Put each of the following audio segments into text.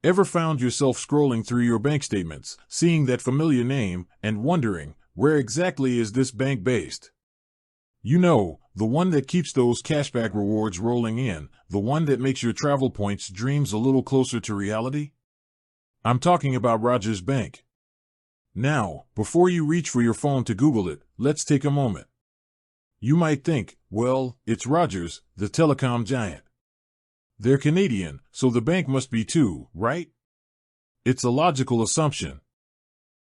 Ever found yourself scrolling through your bank statements, seeing that familiar name, and wondering, where exactly is this bank based? You know, the one that keeps those cashback rewards rolling in, the one that makes your travel points dreams a little closer to reality? I'm talking about Rogers Bank. Now, before you reach for your phone to Google it, let's take a moment. You might think, well, it's Rogers, the telecom giant. They're Canadian, so the bank must be too, right? It's a logical assumption.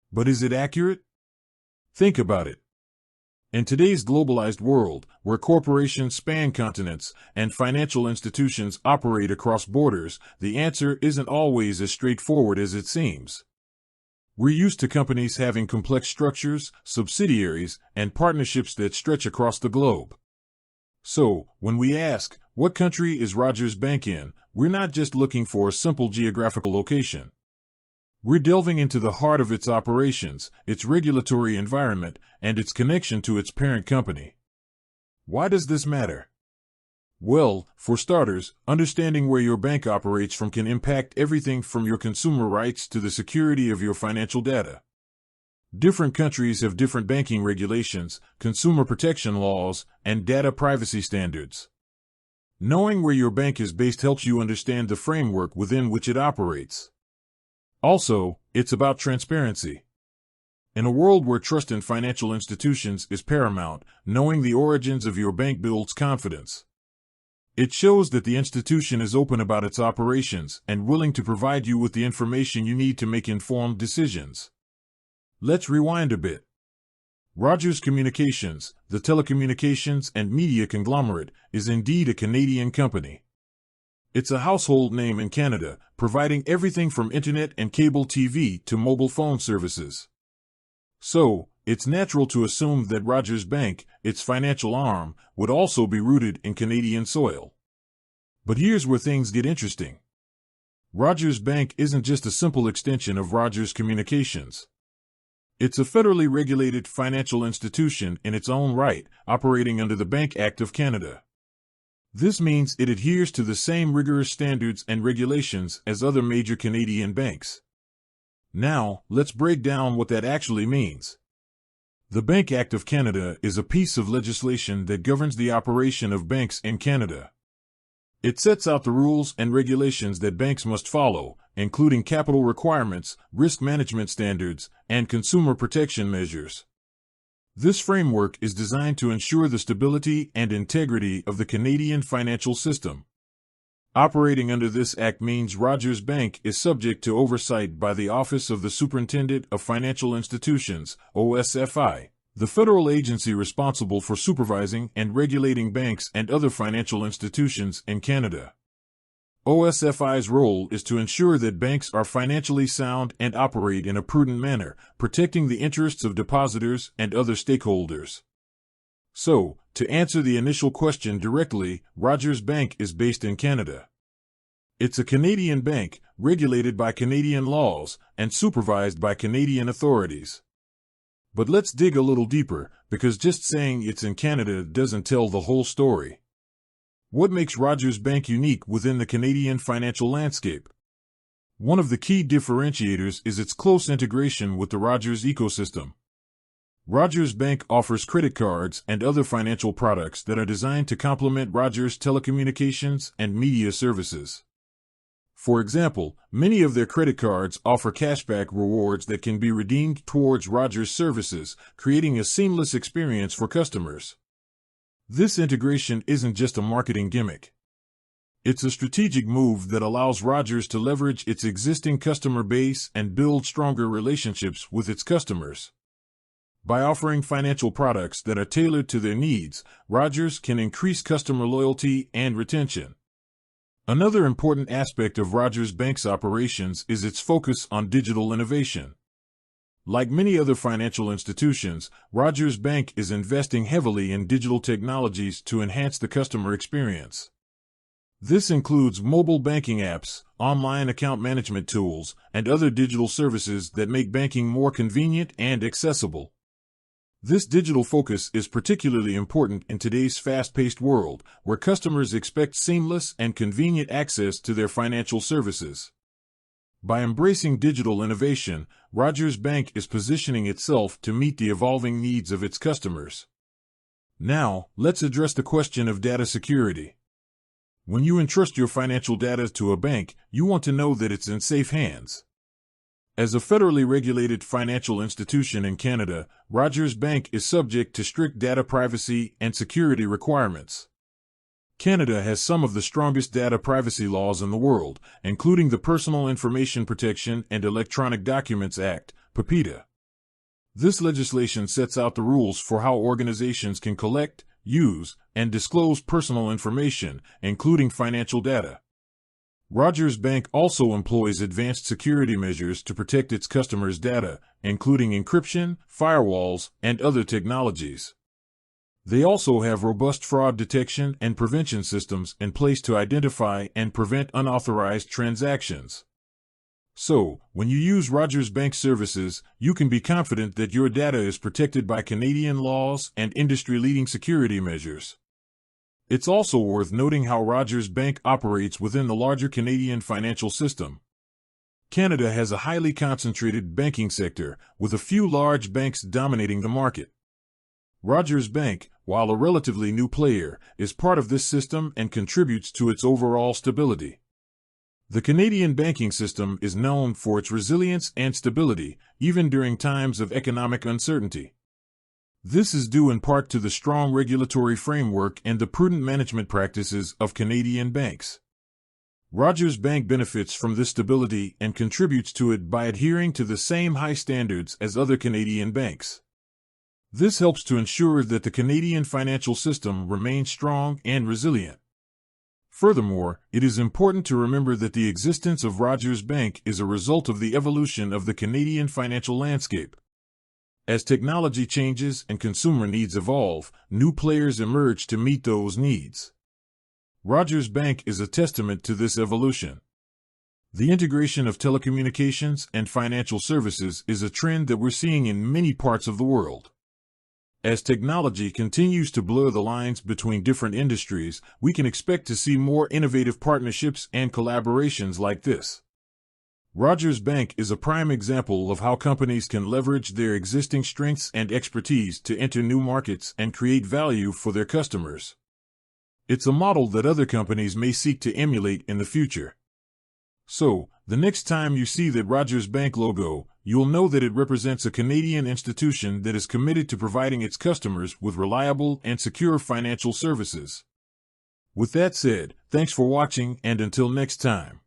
But is it accurate? Think about it. In today's globalized world, where corporations span continents and financial institutions operate across borders, the answer isn't always as straightforward as it seems. We're used to companies having complex structures, subsidiaries, and partnerships that stretch across the globe. So, when we ask, what country is Rogers Bank in, we're not just looking for a simple geographical location. We're delving into the heart of its operations, its regulatory environment, and its connection to its parent company. Why does this matter? Well, for starters, understanding where your bank operates from can impact everything from your consumer rights to the security of your financial data. Different countries have different banking regulations, consumer protection laws, and data privacy standards. Knowing where your bank is based helps you understand the framework within which it operates. Also, it's about transparency. In a world where trust in financial institutions is paramount, knowing the origins of your bank builds confidence. It shows that the institution is open about its operations and willing to provide you with the information you need to make informed decisions. Let's rewind a bit. Rogers Communications, the telecommunications and media conglomerate, is indeed a Canadian company. It's a household name in Canada, providing everything from internet and cable TV to mobile phone services. So, it's natural to assume that Rogers Bank, its financial arm, would also be rooted in Canadian soil. But here's where things get interesting. Rogers Bank isn't just a simple extension of Rogers Communications. It's a federally regulated financial institution in its own right, operating under the Bank Act of Canada. This means it adheres to the same rigorous standards and regulations as other major Canadian banks. Now, let's break down what that actually means. The Bank Act of Canada is a piece of legislation that governs the operation of banks in Canada. It sets out the rules and regulations that banks must follow, including capital requirements, risk management standards, and consumer protection measures. This framework is designed to ensure the stability and integrity of the Canadian financial system. Operating under this act means Rogers Bank is subject to oversight by the Office of the Superintendent of Financial Institutions, OSFI, the federal agency responsible for supervising and regulating banks and other financial institutions in Canada. OSFI's role is to ensure that banks are financially sound and operate in a prudent manner, protecting the interests of depositors and other stakeholders. So, to answer the initial question directly, Rogers Bank is based in Canada. It's a Canadian bank, regulated by Canadian laws, and supervised by Canadian authorities. But let's dig a little deeper, because just saying it's in Canada doesn't tell the whole story. What makes Rogers Bank unique within the Canadian financial landscape? One of the key differentiators is its close integration with the Rogers ecosystem. Rogers Bank offers credit cards and other financial products that are designed to complement Rogers' telecommunications and media services. For example, many of their credit cards offer cashback rewards that can be redeemed towards Rogers services, creating a seamless experience for customers. This integration isn't just a marketing gimmick. It's a strategic move that allows Rogers to leverage its existing customer base and build stronger relationships with its customers. By offering financial products that are tailored to their needs, Rogers can increase customer loyalty and retention. Another important aspect of Rogers Bank's operations is its focus on digital innovation. Like many other financial institutions, Rogers Bank is investing heavily in digital technologies to enhance the customer experience. This includes mobile banking apps, online account management tools, and other digital services that make banking more convenient and accessible. This digital focus is particularly important in today's fast-paced world, where customers expect seamless and convenient access to their financial services. By embracing digital innovation, Rogers Bank is positioning itself to meet the evolving needs of its customers. Now, let's address the question of data security. When you entrust your financial data to a bank, you want to know that it's in safe hands. As a federally regulated financial institution in Canada, Rogers Bank is subject to strict data privacy and security requirements. Canada has some of the strongest data privacy laws in the world, including the Personal Information Protection and Electronic Documents Act, PIPEDA. This legislation sets out the rules for how organizations can collect, use, and disclose personal information, including financial data. Rogers Bank also employs advanced security measures to protect its customers' data, including encryption, firewalls, and other technologies. They also have robust fraud detection and prevention systems in place to identify and prevent unauthorized transactions. So, when you use Rogers Bank services, you can be confident that your data is protected by Canadian laws and industry-leading security measures. It's also worth noting how Rogers Bank operates within the larger Canadian financial system. Canada has a highly concentrated banking sector, with a few large banks dominating the market. Rogers Bank, while a relatively new player, is part of this system and contributes to its overall stability. The Canadian banking system is known for its resilience and stability, even during times of economic uncertainty. This is due in part to the strong regulatory framework and the prudent management practices of Canadian banks. Rogers Bank benefits from this stability and contributes to it by adhering to the same high standards as other Canadian banks. This helps to ensure that the Canadian financial system remains strong and resilient. Furthermore, it is important to remember that the existence of Rogers Bank is a result of the evolution of the Canadian financial landscape. As technology changes and consumer needs evolve, new players emerge to meet those needs. Rogers Bank is a testament to this evolution. The integration of telecommunications and financial services is a trend that we're seeing in many parts of the world. As technology continues to blur the lines between different industries, we can expect to see more innovative partnerships and collaborations like this. Rogers Bank is a prime example of how companies can leverage their existing strengths and expertise to enter new markets and create value for their customers. It's a model that other companies may seek to emulate in the future. So, the next time you see that Rogers Bank logo, you'll know that it represents a Canadian institution that is committed to providing its customers with reliable and secure financial services. With that said, thanks for watching, and until next time.